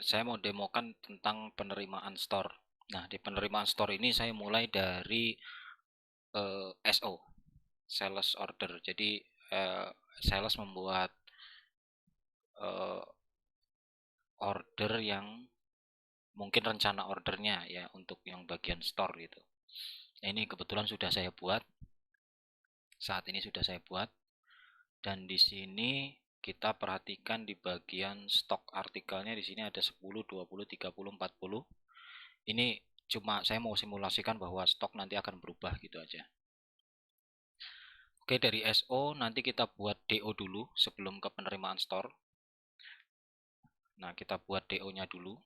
saya mau demokan tentang penerimaan store. Nah, di penerimaan store ini saya mulai dari SO, sales order. Jadi sales membuat eh, order yang mungkin rencana ordernya ya untuk yang bagian store gitu. Nah, ini kebetulan sudah saya buat. Saat ini sudah saya buat. Dan di sini kita perhatikan di bagian stok artikelnya di sini ada 10, 20, 30, 40. Ini cuma saya mau simulasikan bahwa stok nanti akan berubah gitu aja. Oke, dari SO nanti kita buat DO dulu sebelum ke penerimaan store. Nah, kita buat DO-nya dulu.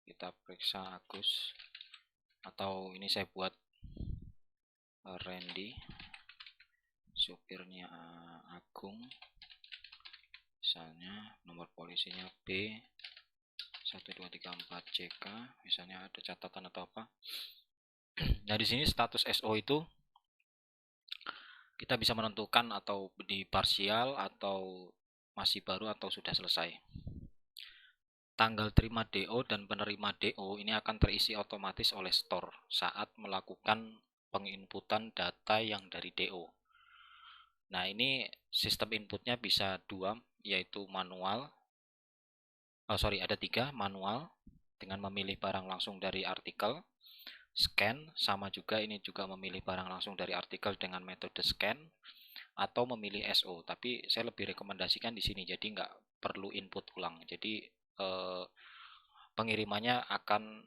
Kita periksa Agus. Atau ini saya buat Randy. Supirnya Agung. Misalnya nomor polisinya B 1234 CK. Misalnya ada catatan atau apa. Nah, di sini status SO itu kita bisa menentukan atau di parsial atau masih baru atau sudah selesai. Tanggal terima DO dan penerima DO ini akan terisi otomatis oleh store saat melakukan penginputan data yang dari DO. Nah, ini sistem inputnya bisa dua, yaitu manual. Ada tiga, manual dengan memilih barang langsung dari artikel, scan, sama juga ini juga memilih barang langsung dari artikel dengan metode scan, atau memilih SO. Tapi saya lebih rekomendasikan di sini, jadi nggak perlu input ulang. Jadi pengirimannya akan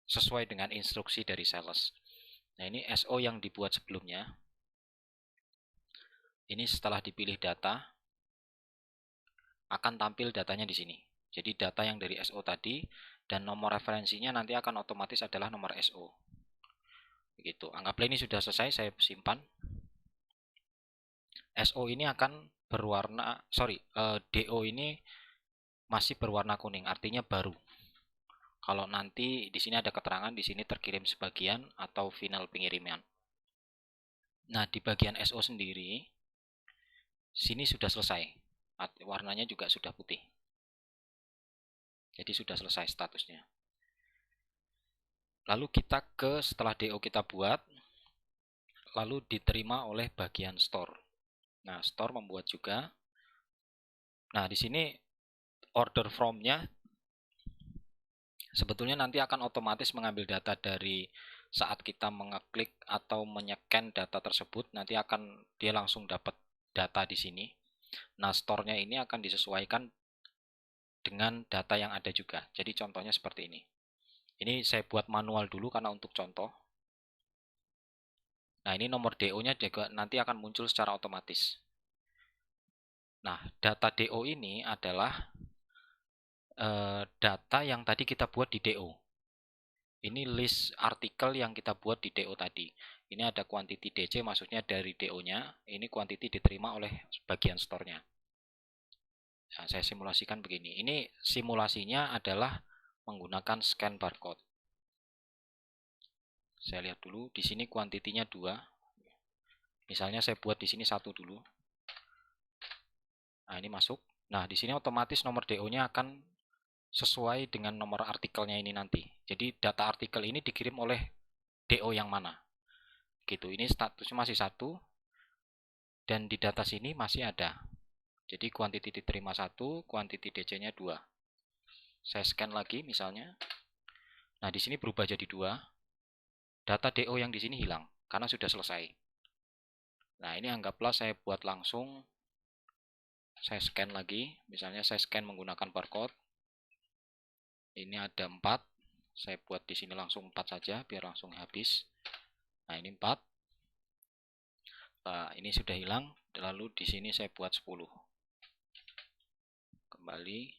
sesuai dengan instruksi dari sales. Nah, ini SO yang dibuat sebelumnya. Ini setelah dipilih data akan tampil datanya di sini. Jadi data yang dari SO tadi dan nomor referensinya nanti akan otomatis adalah nomor SO. Begitu. Anggaplah ini sudah selesai, saya simpan. SO ini akan berwarna, DO ini masih berwarna kuning, artinya baru. Kalau nanti di sini ada keterangan, di sini terkirim sebagian atau final pengiriman. Nah, di bagian SO sendiri, sini sudah selesai. Warnanya juga sudah putih. Jadi sudah selesai statusnya. Lalu kita setelah DO kita buat, lalu diterima oleh bagian store. Nah, store membuat juga. Nah, di sini order from-nya sebetulnya nanti akan otomatis mengambil data dari saat kita mengeklik atau menyeken data tersebut, nanti akan dia langsung dapat data di sini. Nah, store-nya ini akan disesuaikan dengan data yang ada juga. Jadi contohnya seperti ini. Ini saya buat manual dulu karena untuk contoh. Nah, ini nomor DO-nya juga nanti akan muncul secara otomatis. Nah, data DO ini adalah data yang tadi kita buat di DO. Ini list artikel yang kita buat di DO tadi. Ini ada quantity DC, maksudnya dari DO-nya. Ini quantity diterima oleh bagian store-nya. Nah, saya simulasikan begini. Ini simulasinya adalah menggunakan scan barcode. Saya lihat dulu. Di sini quantity-nya 2. Misalnya saya buat di sini 1 dulu. Nah, ini masuk. Nah, di sini otomatis nomor DO-nya akan sesuai dengan nomor artikelnya ini nanti. Jadi data artikel ini dikirim oleh DO yang mana. Gitu. Ini statusnya masih 1 dan di data sini masih ada. Jadi quantity diterima 1, quantity DC-nya 2. Saya scan lagi misalnya. Nah, di sini berubah jadi 2. Data DO yang di sini hilang karena sudah selesai. Nah, ini anggaplah saya buat langsung. Saya scan lagi. Misalnya saya scan menggunakan barcode. Ini ada 4. Saya buat di sini langsung 4 saja biar langsung habis. Nah, ini 4. Nah, ini sudah hilang. Lalu di sini saya buat 10. Kembali.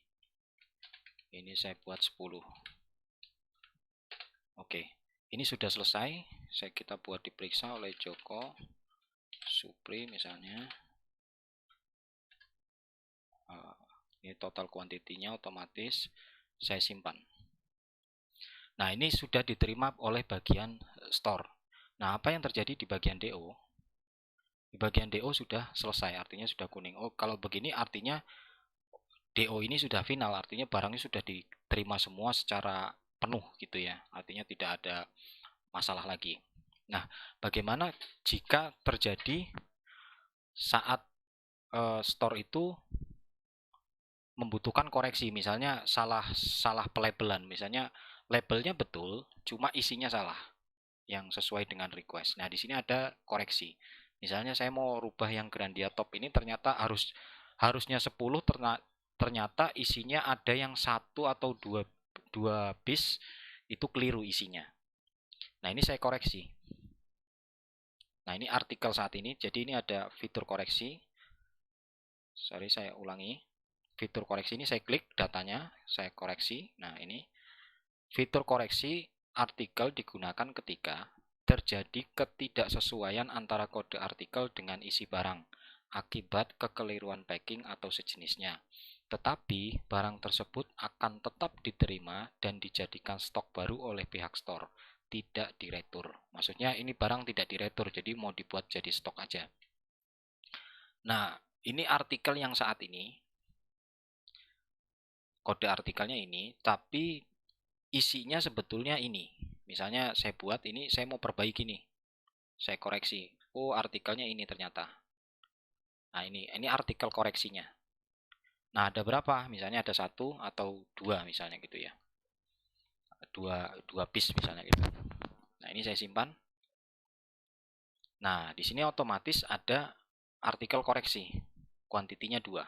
Ini saya buat 10. Oke. Ini sudah selesai. Kita buat diperiksa oleh Joko Supri misalnya. Ini total kuantitinya otomatis saya simpan. Nah, ini sudah diterima oleh bagian store. Nah, apa yang terjadi di bagian DO? Di bagian DO sudah selesai, artinya sudah kuning. Oh, kalau begini artinya DO ini sudah final, artinya barangnya sudah diterima semua secara penuh gitu ya. Artinya tidak ada masalah lagi. Nah, bagaimana jika terjadi saat store itu membutuhkan koreksi, misalnya salah pelabelan, misalnya labelnya betul, cuma isinya salah yang sesuai dengan request. Nah, di sini ada koreksi. Misalnya saya mau rubah yang Grandia Top ini ternyata harusnya 10, ternyata isinya ada yang satu atau dua piece itu keliru isinya. Nah, ini saya koreksi. Nah, ini artikel saat ini. Jadi ini ada fitur koreksi. Sorry, saya ulangi. Fitur koreksi ini saya klik datanya, saya koreksi. Nah, ini fitur koreksi artikel digunakan ketika terjadi ketidaksesuaian antara kode artikel dengan isi barang akibat kekeliruan packing atau sejenisnya. Tetapi barang tersebut akan tetap diterima dan dijadikan stok baru oleh pihak store, tidak diretur. Maksudnya ini barang tidak diretur, jadi mau dibuat jadi stok aja. Nah, ini artikel yang saat ini, kode artikelnya ini, tapi isinya sebetulnya ini. Misalnya saya buat ini, saya mau perbaiki nih. Saya koreksi. Oh, artikelnya ini ternyata. Nah, ini artikel koreksinya. Nah, ada berapa? Misalnya ada satu atau dua misalnya gitu ya. Dua piece misalnya gitu. Nah, ini saya simpan. Nah, di sini otomatis ada artikel koreksi. Kuantitinya 2.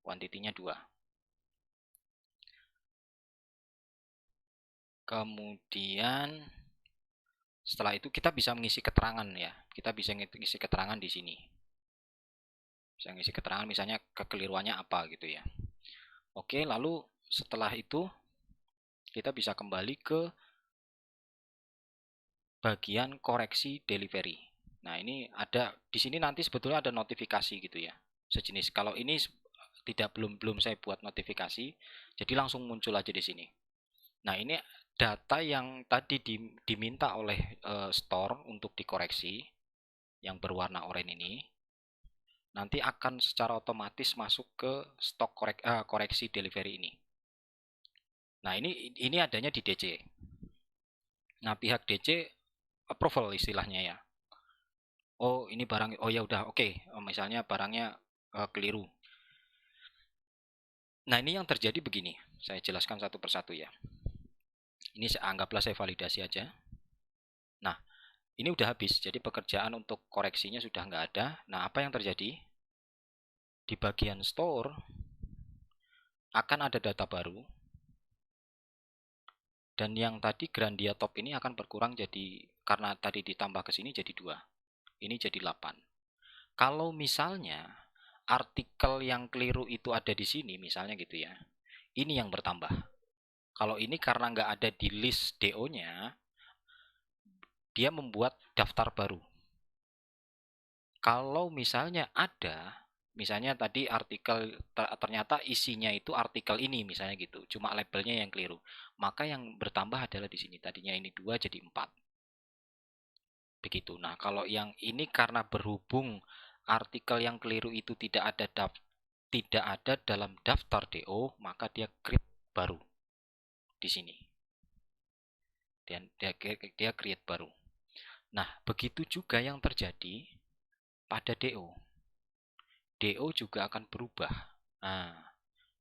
Kuantitinya 2. Kemudian setelah itu kita bisa mengisi keterangan ya. Kita bisa mengisi keterangan di sini. Bisa mengisi keterangan misalnya kekeliruannya apa gitu ya. Oke, lalu setelah itu kita bisa kembali ke bagian koreksi delivery. Nah, ini ada di sini nanti sebetulnya ada notifikasi gitu ya. Sejenis. Kalau ini belum saya buat notifikasi, jadi langsung muncul aja di sini. Nah, ini data yang tadi diminta oleh store untuk dikoreksi yang berwarna oranye ini nanti akan secara otomatis masuk ke stok koreksi delivery ini. Nah, ini adanya di DC. Nah, pihak DC approval istilahnya ya. Oh, ini barang, oh ya udah, oke. Misalnya barangnya keliru. Nah, ini yang terjadi begini. Saya jelaskan satu persatu ya. Ini anggaplah saya validasi aja. Nah, ini udah habis. Jadi pekerjaan untuk koreksinya sudah nggak ada. Nah, apa yang terjadi? Di bagian store akan ada data baru. Dan yang tadi Grandia Top ini akan berkurang jadi, karena tadi ditambah ke sini jadi 2. Ini jadi 8. Kalau misalnya artikel yang keliru itu ada di sini, misalnya gitu ya. Ini yang bertambah. Kalau ini karena nggak ada di list DO-nya, dia membuat daftar baru. Kalau misalnya ada, misalnya tadi artikel ternyata isinya itu artikel ini misalnya gitu, cuma labelnya yang keliru, maka yang bertambah adalah di sini. Tadinya ini 2 jadi 4. Begitu. Nah, kalau yang ini karena berhubung artikel yang keliru itu tidak ada dalam daftar DO, maka dia create baru di sini. Dan dia create baru. Nah, begitu juga yang terjadi pada DO. DO juga akan berubah. Nah,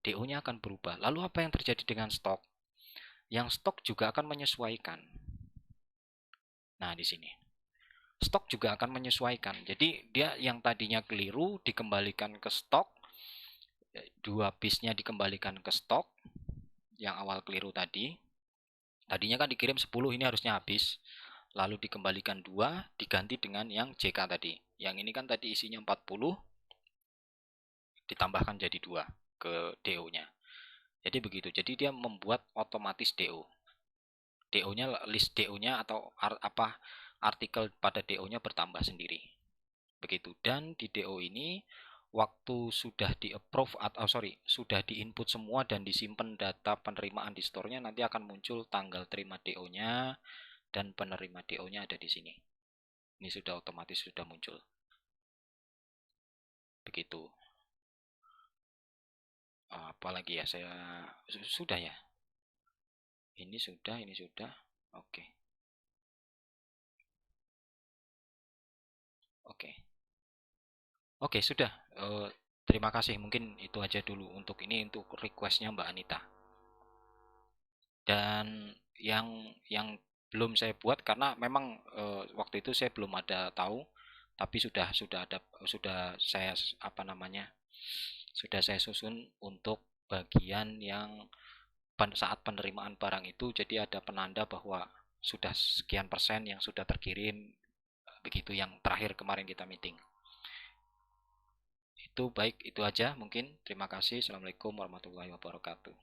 DO-nya akan berubah. Lalu apa yang terjadi dengan stok? Yang stok juga akan menyesuaikan. Nah, di sini. Stok juga akan menyesuaikan. Jadi, dia yang tadinya keliru dikembalikan ke stok. 2 piece-nya dikembalikan ke stok. Yang awal keliru tadi. Tadinya kan dikirim 10, ini harusnya habis. Lalu dikembalikan 2, diganti dengan yang JK tadi. Yang ini kan tadi isinya 40, ditambahkan jadi 2 ke DO-nya. Jadi begitu. Jadi dia membuat otomatis DO. DO-nya, list DO-nya atau artikel pada DO-nya bertambah sendiri. Begitu. Dan di DO ini waktu sudah di-approve atau sudah di-input semua dan disimpan data penerimaan di store-nya, nanti akan muncul tanggal terima DO-nya dan penerima DO-nya ada di sini. Ini sudah otomatis sudah muncul. Begitu. Apalagi ya, saya sudah ya. Ini sudah, ini sudah. Oke. Oke. Oke, sudah. Terima kasih. Mungkin itu aja dulu untuk ini, untuk requestnya Mbak Anita. Dan yang belum saya buat karena memang waktu itu saya belum ada tahu, tapi sudah saya apa namanya, sudah saya susun untuk bagian yang saat penerimaan barang itu, jadi ada penanda bahwa sudah sekian persen yang sudah terkirim, begitu yang terakhir kemarin kita meeting. Itu baik, itu aja mungkin. Terima kasih. Assalamualaikum warahmatullahi wabarakatuh.